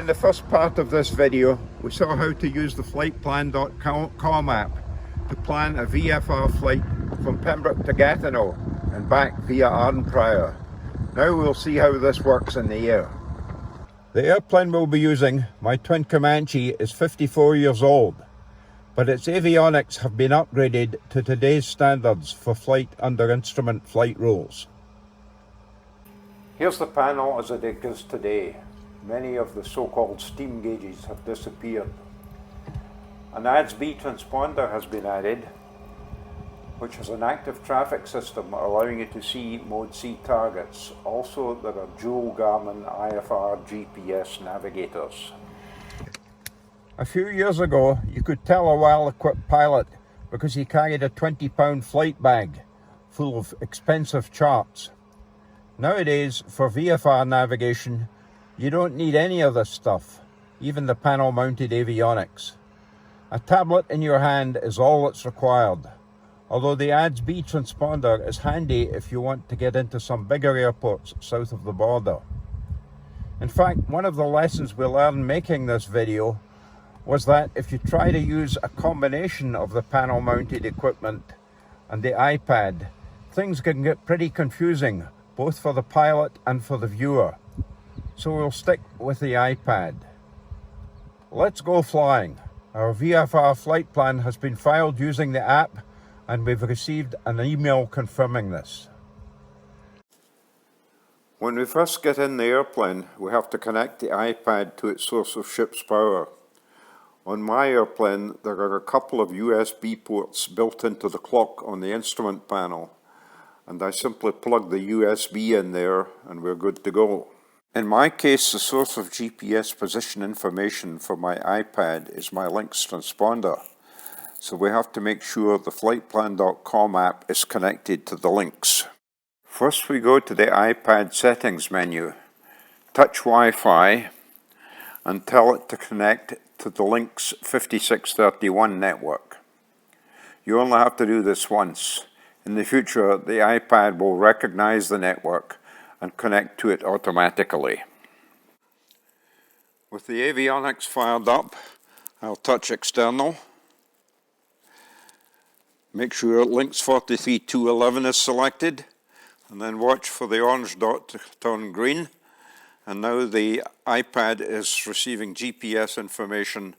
In the first part of this video, we saw how to use the flightplan.com app to plan a VFR flight from Pembroke to Gatineau and back via Arnprior. Now we'll see how this works in the air. The airplane we'll be using, my twin Comanche, is 54 years old, but its avionics have been upgraded to today's standards for flight under instrument flight rules. Here's the panel as it exists today. Many of the so-called steam gauges have disappeared. An ADS-B transponder has been added, which is an active traffic system allowing you to see Mode C targets. Also, there are dual Garmin IFR GPS navigators. A few years ago, you could tell a well-equipped pilot because he carried a 20-pound flight bag full of expensive charts. Nowadays, for VFR navigation, you don't need any of this stuff, even the panel-mounted avionics. A tablet in your hand is all that's required, although the ADS-B transponder is handy if you want to get into some bigger airports south of the border. In fact, one of the lessons we learned making this video was that if you try to use a combination of the panel-mounted equipment and the iPad, things can get pretty confusing, both for the pilot and for the viewer. So we'll stick with the iPad. Let's go flying. Our VFR flight plan has been filed using the app, and we've received an email confirming this. When we first get in the airplane, we have to connect the iPad to its source of ship's power. On my airplane, there are a couple of USB ports built into the clock on the instrument panel, and I simply plug the USB in there and we're good to go. In my case, the source of GPS position information for my iPad is my Lynx transponder, so we have to make sure the flightplan.com app is connected to the Lynx. First we go to the iPad settings menu, touch Wi-Fi, and tell it to connect to the Lynx 5631 network. You only have to do this once. In the future, the iPad will recognize the network and connect to it automatically. With the avionics fired up, I'll touch external. Make sure Lynx 43211 is selected, and then watch for the orange dot to turn green. And now the iPad is receiving GPS information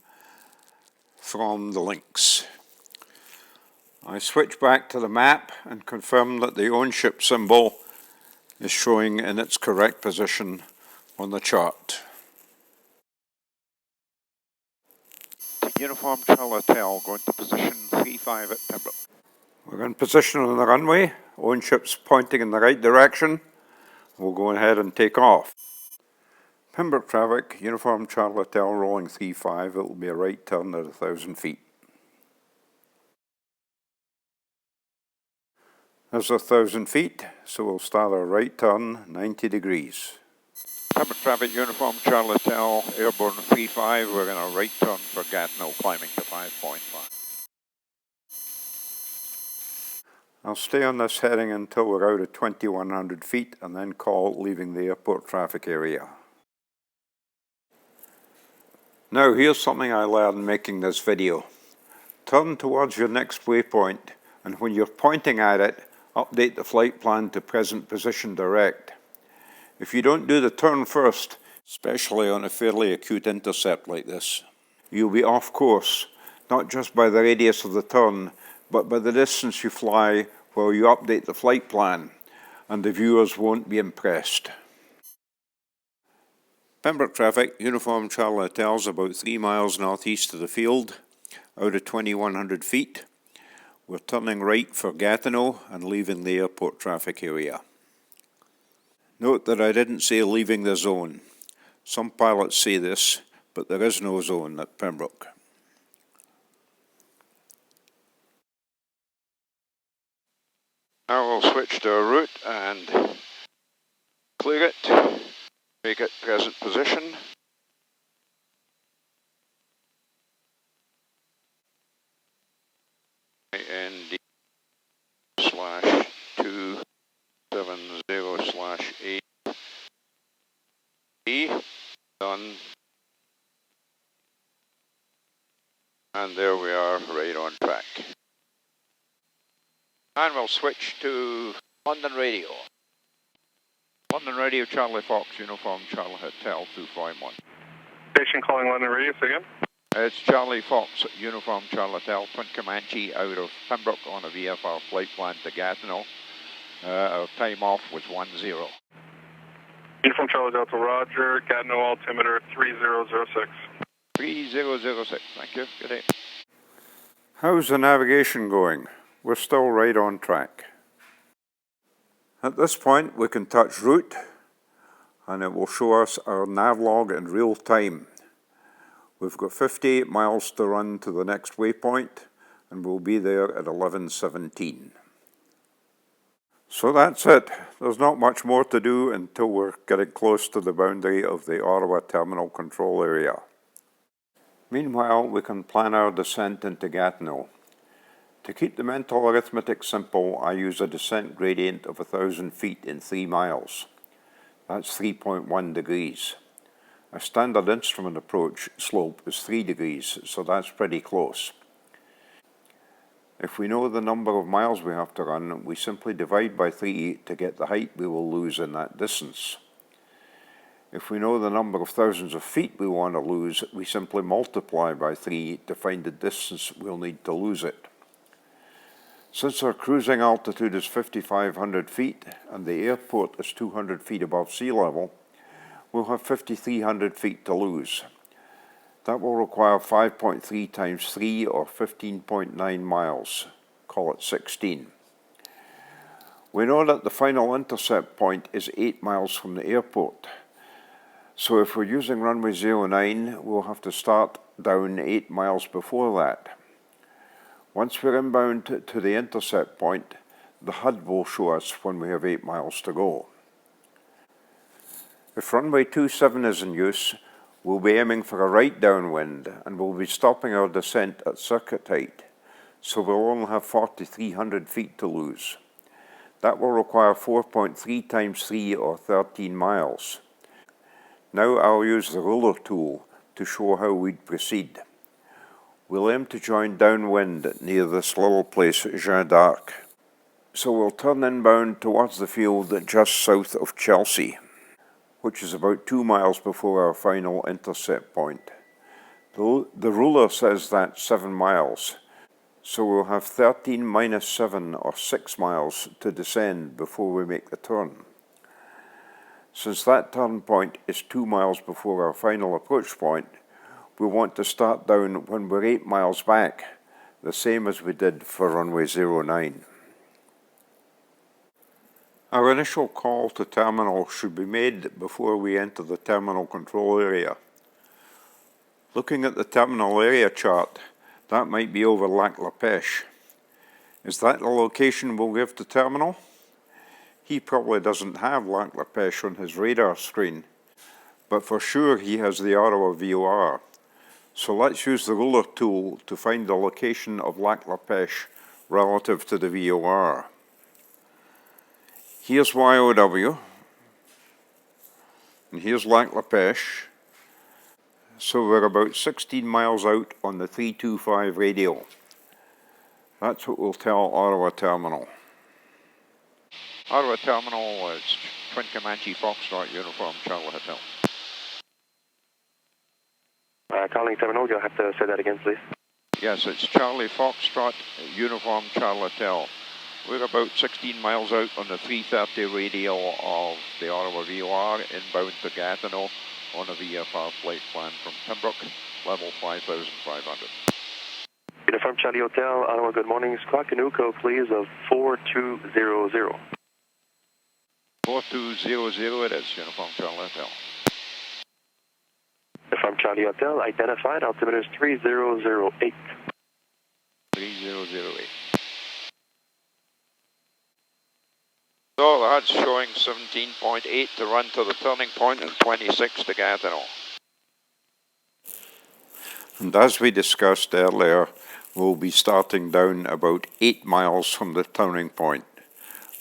from the Lynx. I switch back to the map and confirm that the ownership symbol is showing in its correct position on the chart. Uniform Charlie Hotel going to position 35 at Pembroke. We're in position on the runway. Ownership's pointing in the right direction. We'll go ahead and take off. Pembroke traffic, Uniform Charlie Hotel rolling 35. It will be a right turn at 1,000 feet. There's 1,000 feet, so we'll start our right turn 90 degrees. Pembroke traffic, Uniform Charlie Hotel, airborne 35. We're going to right turn for Gatineau, climbing to 5.5. I'll stay on this heading until we're out at 2,100 feet and then call leaving the airport traffic area. Now here's something I learned making this video. Turn towards your next waypoint, and when you're pointing at it, update the flight plan to present position direct. If you don't do the turn first, especially on a fairly acute intercept like this, you'll be off course, not just by the radius of the turn, but by the distance you fly while you update the flight plan, and the viewers won't be impressed. Pembroke traffic, Uniform Charlie Hotel's about 3 miles northeast of the field, out of 2,100 feet. We're turning right for Gatineau and leaving the airport traffic area. Note that I didn't say leaving the zone. Some pilots say this, but there is no zone at Pembroke. Now we'll switch to a route and clear it, make it present position. ND /270/8 done. And there we are, right on track. And we'll switch to London Radio. London Radio, Charlie Fox, Uniform Charlie Hotel 251. Station calling London Radio, say again? It's Charlie Fox, Uniform Charlie Hotel, Twin Comanche out of Pembroke on a VFR flight plan to Gatineau. Our time off was 10. Uniform Charlie Delta, Roger, Gatineau altimeter 3006. 3006, thank you, good day. How's the navigation going? We're still right on track. At this point, we can touch route, and it will show us our navlog in real time. We've got 58 miles to run to the next waypoint, and we'll be there at 11:17. So that's it. There's not much more to do until we're getting close to the boundary of the Ottawa Terminal Control Area. Meanwhile, we can plan our descent into Gatineau. To keep the mental arithmetic simple, I use a descent gradient of 1,000 feet in 3 miles. That's 3.1 degrees. A standard instrument approach slope is 3 degrees, so that's pretty close. If we know the number of miles we have to run, we simply divide by 3 to get the height we will lose in that distance. If we know the number of thousands of feet we want to lose, we simply multiply by 3 to find the distance we'll need to lose it. Since our cruising altitude is 5,500 feet and the airport is 200 feet above sea level, we'll have 5,300 feet to lose. That will require 5.3 times 3 or 15.9 miles, call it 16. We know that the final intercept point is 8 miles from the airport. So if we're using runway 09, we'll have to start down 8 miles before that. Once we're inbound to the intercept point, the HUD will show us when we have 8 miles to go. If runway 27 is in use, we'll be aiming for a right downwind and we'll be stopping our descent at circuit height, so we'll only have 4,300 feet to lose. That will require 4.3 times 3 or 13 miles. Now I'll use the ruler tool to show how we'd proceed. We'll aim to join downwind near this little place, Jeanne d'Arc. So we'll turn inbound towards the field just south of Chelsea, which is about 2 miles before our final intercept point. The ruler says that's 7 miles, so we'll have 13 minus 7 or 6 miles to descend before we make the turn. Since that turn point is 2 miles before our final approach point, we want to start down when we're 8 miles back, the same as we did for runway 09. Our initial call to terminal should be made before we enter the terminal control area. Looking at the terminal area chart, that might be over Lac La Pêche. Is that the location we'll give to terminal? He probably doesn't have Lac La Pêche on his radar screen, but for sure he has the Ottawa VOR. So let's use the ruler tool to find the location of Lac La Pêche relative to the VOR. Here's YOW, and here's Lac La Pêche. So we're about 16 miles out on the 325 radial. That's what we'll tell Ottawa Terminal. Ottawa Terminal is Twin Comanche Foxtrot, Uniform Charlie Hotel. Calling Terminal, you'll have to say that again, please. Yes, it's Charlie Foxtrot, Uniform Charlie Hotel. We're about 16 miles out on the 330 radial of the Ottawa VOR, inbound to Gatineau on a VFR flight plan from Pembroke, level 5,500. Uniform Charlie Hotel, Ottawa, good morning. Squawk canoe code, please, of 4200. 4200 it is, Uniform Charlie Hotel. Uniform Charlie Hotel, identified, altimeter is 3008. 3008. So the HUD's showing 17.8 to run to the turning point and 26 to Gatineau. And as we discussed earlier, we'll be starting down about 8 miles from the turning point.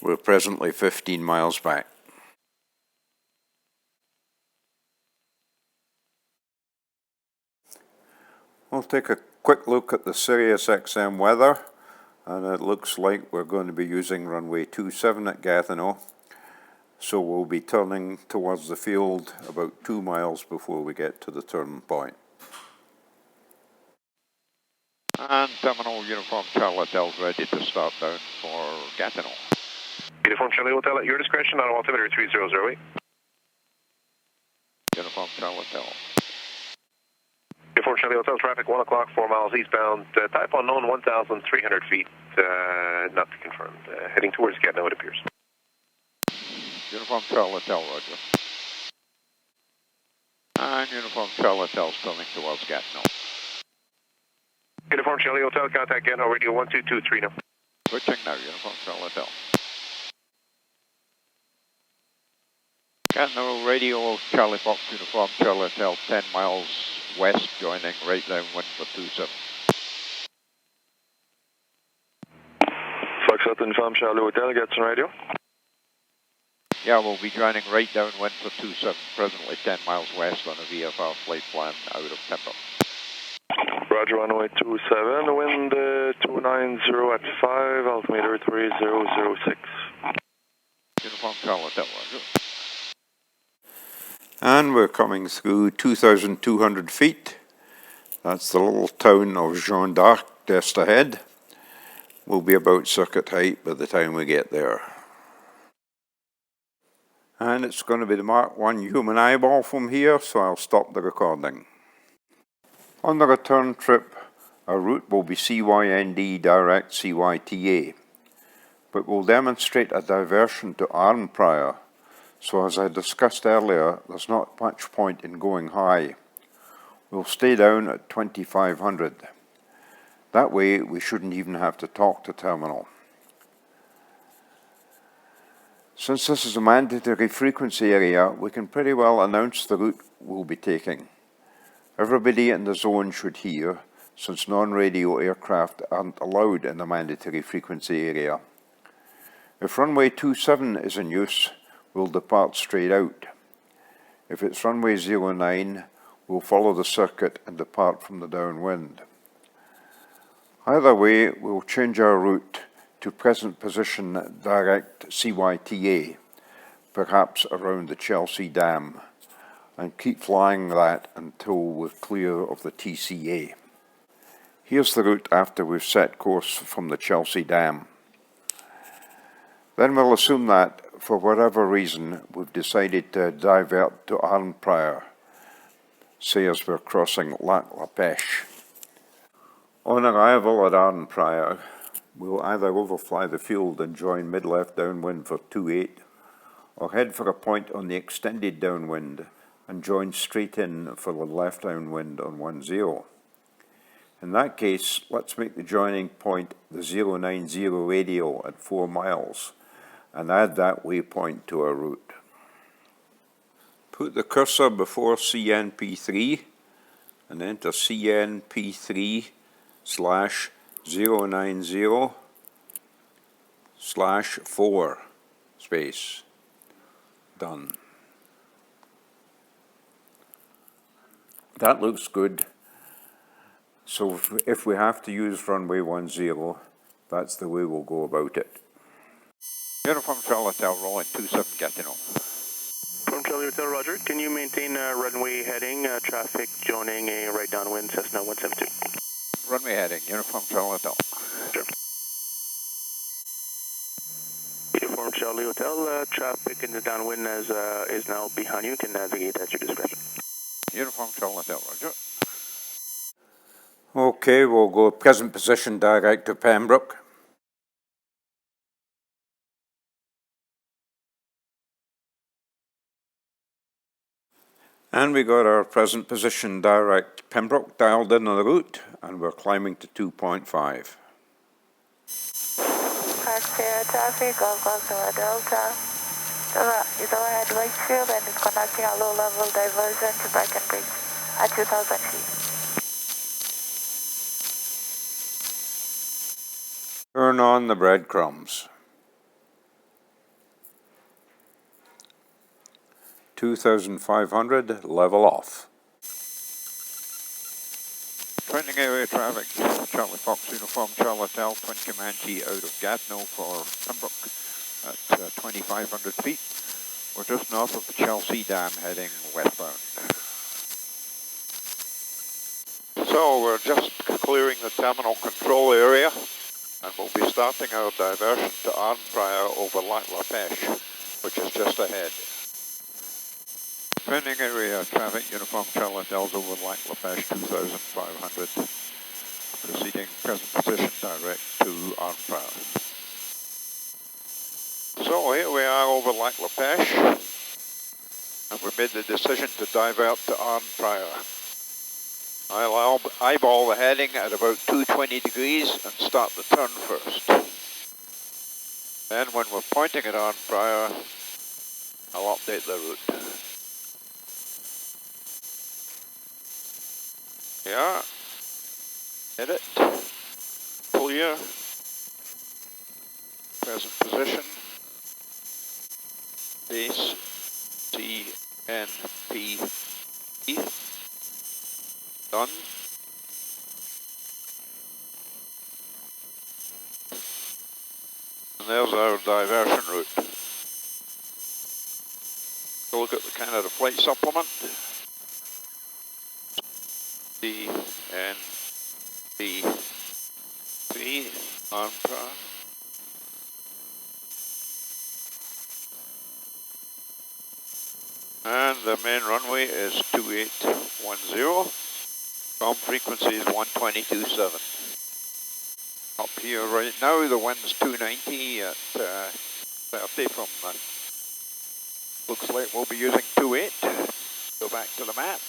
We're presently 15 miles back. We'll take a Quick look at the Sirius XM weather, and it looks like we're going to be using runway 27 at Gatineau. So we'll be turning towards the field about 2 miles before we get to the turn point. And Terminal Uniform Charlie Hotel's ready to start down for Gatineau. Uniform Charlie Hotel at your discretion on altimeter 3008. Uniform Charlie Hotel. Uniform Charlie Hotel traffic 1 o'clock, 4 miles eastbound, type unknown, 1,300 feet, not confirmed. Heading towards Gatineau, it appears. Uniform Charlie Hotel, roger. And Uniform Charlie Hotel's turning towards Gatineau. Uniform Charlie Hotel, contact Gatineau, radio 1223 now. Switching now, Uniform Charlie Hotel. Gatineau radio, Charlie Fox, Uniform Charlie Hotel, 10 miles west, joining right downwind for 27. Foxtrot Uniform Charlie Hotel, Gatson radio. Yeah, we'll be joining right downwind for 27, presently 10 miles west on a VFR flight plan out of Pembroke. Roger, runway 27, wind 290 at 5, altimeter 3006. Uniform Charlie Hotel, roger. And we're coming through 2,200 feet. That's the little town of Jeanne d'Arc just ahead. We'll be about circuit height by the time we get there. And it's going to be the Mark 1 human eyeball from here, so I'll stop the recording. On the return trip, our route will be CYND direct CYTA, but we'll demonstrate a diversion to Arnprior. So as I discussed earlier, there's not much point in going high. We'll stay down at 2500. That way we shouldn't even have to talk to terminal. Since this is a mandatory frequency area, we can pretty well announce the route we'll be taking. Everybody in the zone should hear, since non-radio aircraft aren't allowed in the mandatory frequency area. If runway 27 is in use, we'll depart straight out. If it's runway 09, we'll follow the circuit and depart from the downwind. Either way, we'll change our route to present position direct CYTA, perhaps around the Chelsea Dam, and keep flying that until we're clear of the TCA. Here's the route after we've set course from the Chelsea Dam. Then we'll assume that, for whatever reason, we've decided to divert to Arnprior, say as we're crossing Lac La Pêche. On arrival at Arnprior, we'll either overfly the field and join mid-left downwind for 28, or head for a point on the extended downwind and join straight in for the left downwind on 10. In that case, let's make the joining point the 090 radial at 4 miles and add that waypoint to our route. Put the cursor before CNP3 and enter CNP3/090/4 space. Done. That looks good. So if we have to use runway 10, that's the way we'll go about it. Uniform Charlie Hotel, rolling 27 Gatineau. From Charlie Hotel, roger. Can you maintain runway heading, traffic joining a right downwind Cessna 172? Runway heading, Uniform Charlie Hotel. Sure. Uniform Charlie Hotel, traffic in the downwind is now behind you. You can navigate at your discretion. Uniform Charlie Hotel, roger. Okay, we'll go present position direct to Pembroke. And we got our present position direct Pembroke dialed in on the route, and we're climbing to 2.5. Taxi traffic, Golf Golf Delta. Is overhead right shield and it's conducting a low-level diversion to Breckenridge at 2,000 feet. Turn on the breadcrumbs. 2,500, level off. Pending area traffic, Charlie Fox Uniform Charlie Hotel, Twin Comanche out of Gatineau for Pembroke at 2,500 feet. We're just north of the Chelsea Dam heading westbound. So we're just clearing the terminal control area and we'll be starting our diversion to Arnprior over Lac La Pêche, which is just ahead. Pending area traffic, Uniform Charlie Hotels over Lac La Pêche 2,500, proceeding present position direct to Arnprior. So here we are over Lac La Pêche, and we made the decision to divert to Arnprior. I'll eyeball the heading at about 220 degrees and start the turn first. Then when we're pointing at Arnprior, I'll update the route. Yeah, hit it, clear, present position, base, CNPE, done. And there's our diversion route. So look at the Canada Flight Supplement. CNPE Arnprior. And the main runway is 2810. From frequency is 122.7. Up here right now the wind's 290 at 30 from looks like we'll be using 28. Go back to the map.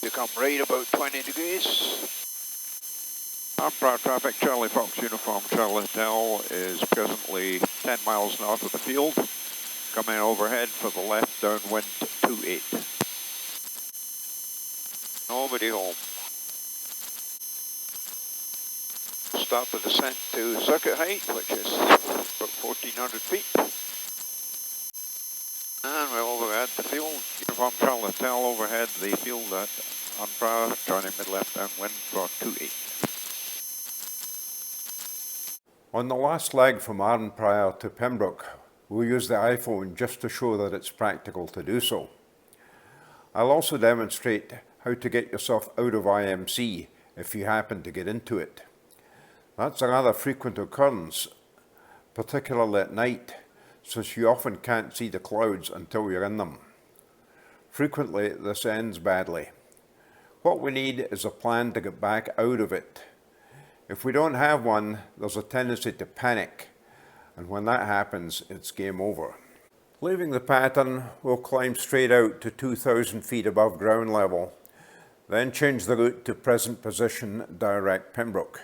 You come right about 20 degrees. Arnprior traffic, Charlie Fox Uniform Charlie Hotel is presently 10 miles north of the field. Coming overhead for the left downwind 28. Nobody home. Start the descent to circuit height, which is about 1,400 feet. And we'll overhead the field. Uniform Charlie Hotel overhead the field at Arnprior, joining mid-left downwind for 28. On the last leg from Arnprior to Pembroke, we'll use the iPhone just to show that it's practical to do so. I'll also demonstrate how to get yourself out of IMC if you happen to get into it. That's a rather frequent occurrence, particularly at night, since you often can't see the clouds until you're in them. Frequently this ends badly. What we need is a plan to get back out of it. If we don't have one, there's a tendency to panic, and when that happens, it's game over. Leaving the pattern, we'll climb straight out to 2,000 feet above ground level, then change the route to present position direct Pembroke,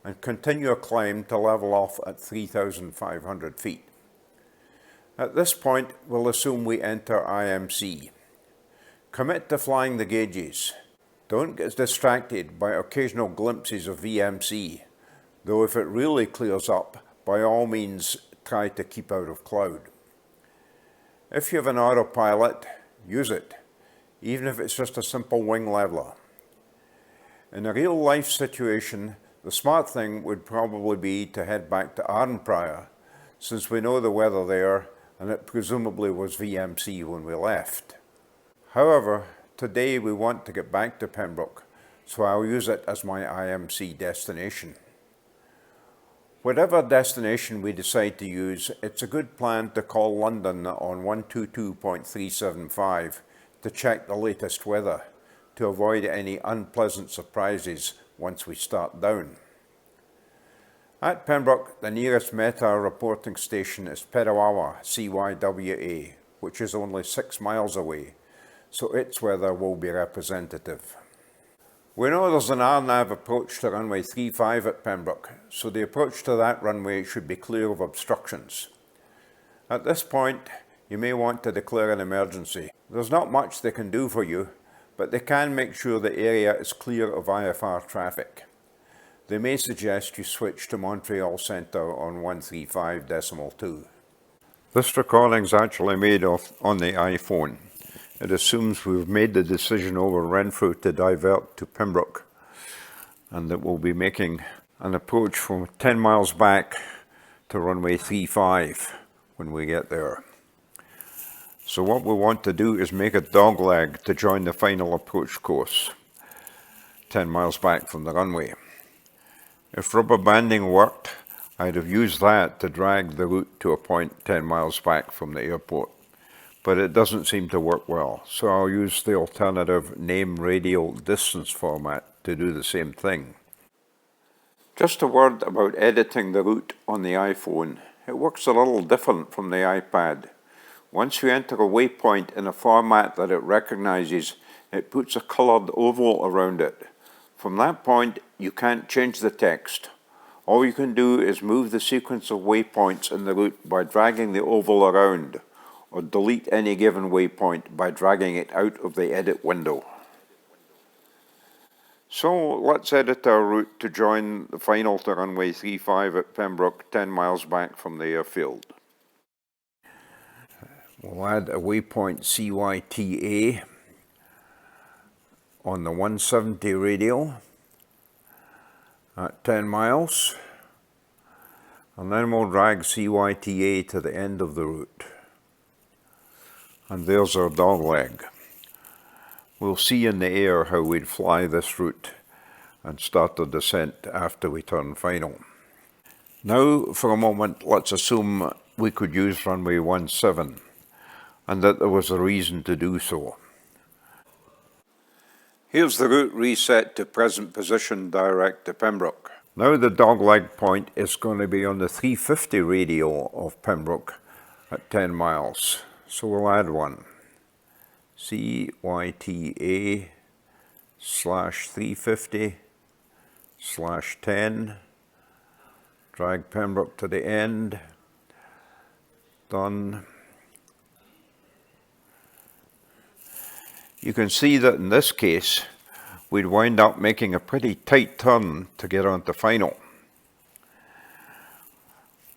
and continue a climb to level off at 3,500 feet. At this point, we'll assume we enter IMC. Commit to flying the gauges. Don't get distracted by occasional glimpses of VMC, though if it really clears up, by all means try to keep out of cloud. If you have an autopilot, use it, even if it's just a simple wing leveler. In a real life situation, the smart thing would probably be to head back to Arnprior, since we know the weather there and it presumably was VMC when we left. However, today we want to get back to Pembroke, so I'll use it as my IMC destination. Whatever destination we decide to use, it's a good plan to call London on 122.375 to check the latest weather, to avoid any unpleasant surprises once we start down. At Pembroke, the nearest METAR reporting station is Petawawa, CYWA, which is only 6 miles away, so its weather will be representative. We know there's an RNAV approach to runway 35 at Pembroke, so the approach to that runway should be clear of obstructions. At this point, you may want to declare an emergency. There's not much they can do for you, but they can make sure the area is clear of IFR traffic. They may suggest you switch to Montreal Centre on 135.2. This recording is actually made on the iPhone. It assumes we've made the decision over Renfrew to divert to Pembroke, and that we'll be making an approach from 10 miles back to runway 35 when we get there. So what we want to do is make a dogleg to join the final approach course 10 miles back from the runway. If rubber banding worked, I'd have used that to drag the route to a point 10 miles back from the airport. But it doesn't seem to work well, so I'll use the alternative name radial distance format to do the same thing. Just a word about editing the route on the iPhone. It works a little different from the iPad. Once you enter a waypoint in a format that it recognizes, it puts a colored oval around it. From that point, you can't change the text. All you can do is move the sequence of waypoints in the route by dragging the oval around, or delete any given waypoint by dragging it out of the edit window. So let's edit our route to join the final to runway 35 at Pembroke, 10 miles back from the airfield. We'll add a waypoint CYTA on the 170 radial at 10 miles, and then we'll drag CYTA to the end of the route. And there's our dogleg. We'll see in the air how we'd fly this route and start the descent after we turn final. Now, for a moment, let's assume we could use runway 17 and that there was a reason to do so. Here's the route reset to present position direct to Pembroke. Now the dogleg point is going to be on the 350 radial of Pembroke at 10 miles. So we'll add one. CYTA /350/10. Drag Pembroke to the end. Done. You can see that in this case, we'd wind up making a pretty tight turn to get onto final.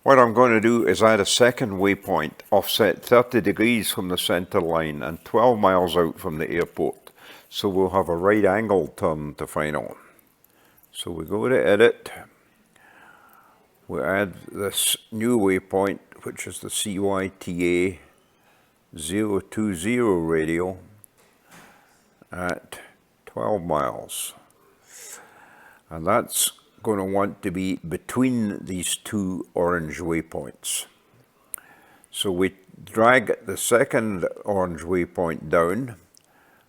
What I'm going to do is add a second waypoint offset 30 degrees from the center line and 12 miles out from the airport. So we'll have a right angle turn to final. So we go to edit. We add this new waypoint, which is the CYTA 020 radial at 12 miles. And that's going to want to be between these two orange waypoints. So we drag the second orange waypoint down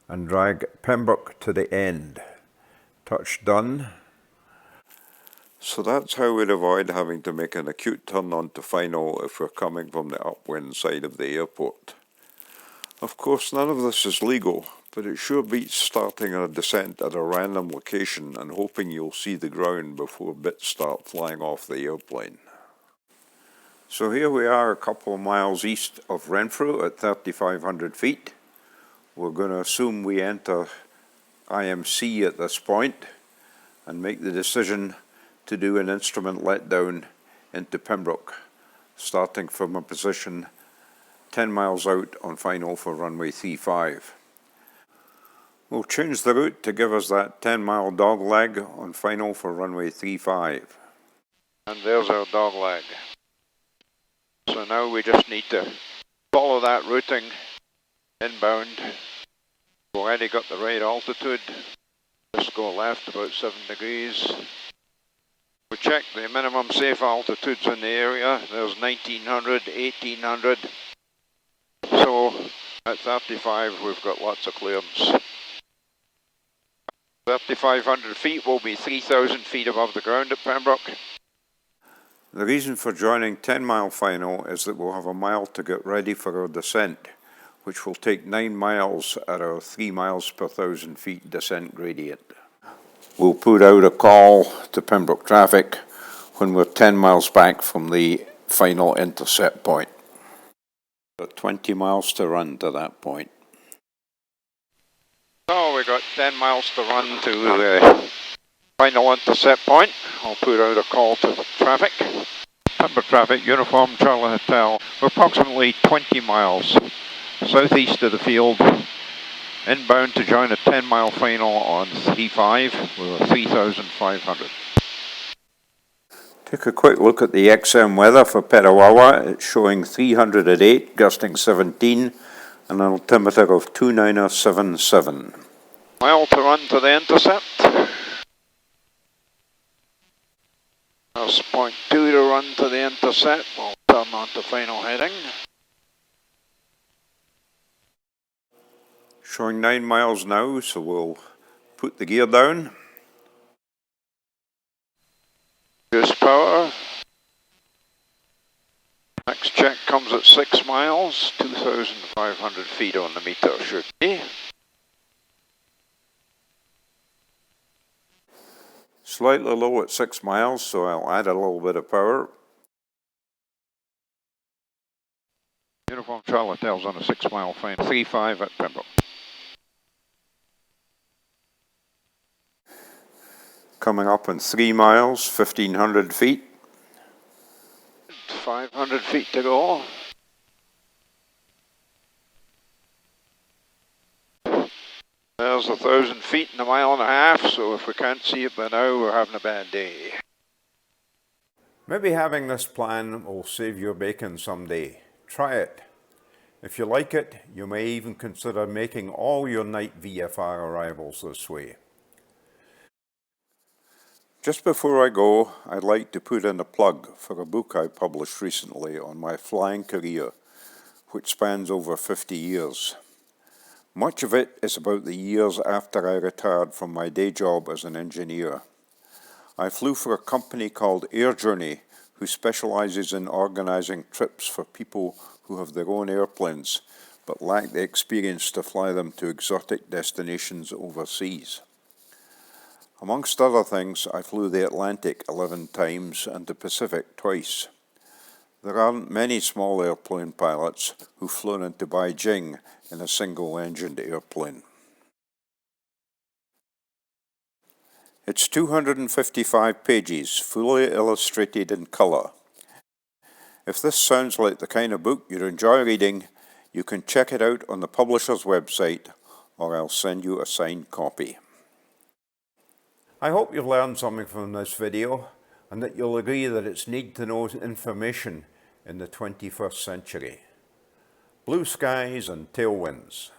and drag Pembroke to the end. Touch done. So that's how we'd avoid having to make an acute turn onto final if we're coming from the upwind side of the airport. Of course, none of this is legal, but it sure beats starting a descent at a random location and hoping you'll see the ground before bits start flying off the airplane. So here we are a couple of miles east of Renfrew at 3,500 feet. We're going to assume we enter IMC at this point and make the decision to do an instrument letdown into Pembroke, starting from a position 10 miles out on final for runway 35. We'll change the route to give us that 10-mile dogleg on final for runway 35. And there's our dogleg. So now we just need to follow that routing inbound. We've already got the right altitude. Just go left about 7 degrees. We check the minimum safe altitudes in the area. There's 1900, 1800. So at 35 we've got lots of clearance. 3,500 feet will be 3,000 feet above the ground at Pembroke. The reason for joining 10-mile final is that we'll have a mile to get ready for our descent, which will take 9 miles at our 3 miles per 1,000 feet descent gradient. We'll put out a call to Pembroke traffic when we're 10 miles back from the final intercept point. 20 miles to run to that point. So we've got 10 miles to run to the final intercept point. I'll put out a call to traffic. Pembroke traffic, Uniform Charlie Hotel. We're approximately 20 miles southeast of the field Inbound to join a 10-mile final on 3.5 with a 3,500. Take a quick look at the XM weather for Petawawa. It's showing 308, gusting 17, and an altimeter of 2977. Mile to run to the intercept. There's 0.2 to run to the intercept. We'll turn on to final heading. Showing 9 miles now, so we'll put the gear down. Goose power. Next check comes at 6 miles, 2,500 feet on the meter should be. Slightly low at 6 miles, so I'll add a little bit of power. Uniform Charlie Hotel's on a 6-mile final, 3.5 at Pembroke. Coming up in 3 miles, 1,500 feet. 500 feet to go. There's 1,000 feet in a mile and a half, so if we can't see it by now, we're having a bad day. Maybe having this plan will save your bacon someday. Try it. If you like it, you may even consider making all your night VFR arrivals this way. Just before I go, I'd like to put in a plug for a book I published recently on my flying career, which spans over 50 years. Much of it is about the years after I retired from my day job as an engineer. I flew for a company called Air Journey, who specializes in organizing trips for people who have their own airplanes, but lack the experience to fly them to exotic destinations overseas. Amongst other things, I flew the Atlantic 11 times and the Pacific twice. There aren't many small airplane pilots who've flown into Beijing in a single-engined airplane. It's 255 pages, fully illustrated in color. If this sounds like the kind of book you'd enjoy reading, you can check it out on the publisher's website, or I'll send you a signed copy. I hope you've learned something from this video, and that you'll agree that it's need-to-know information in the 21st century. Blue skies and tailwinds.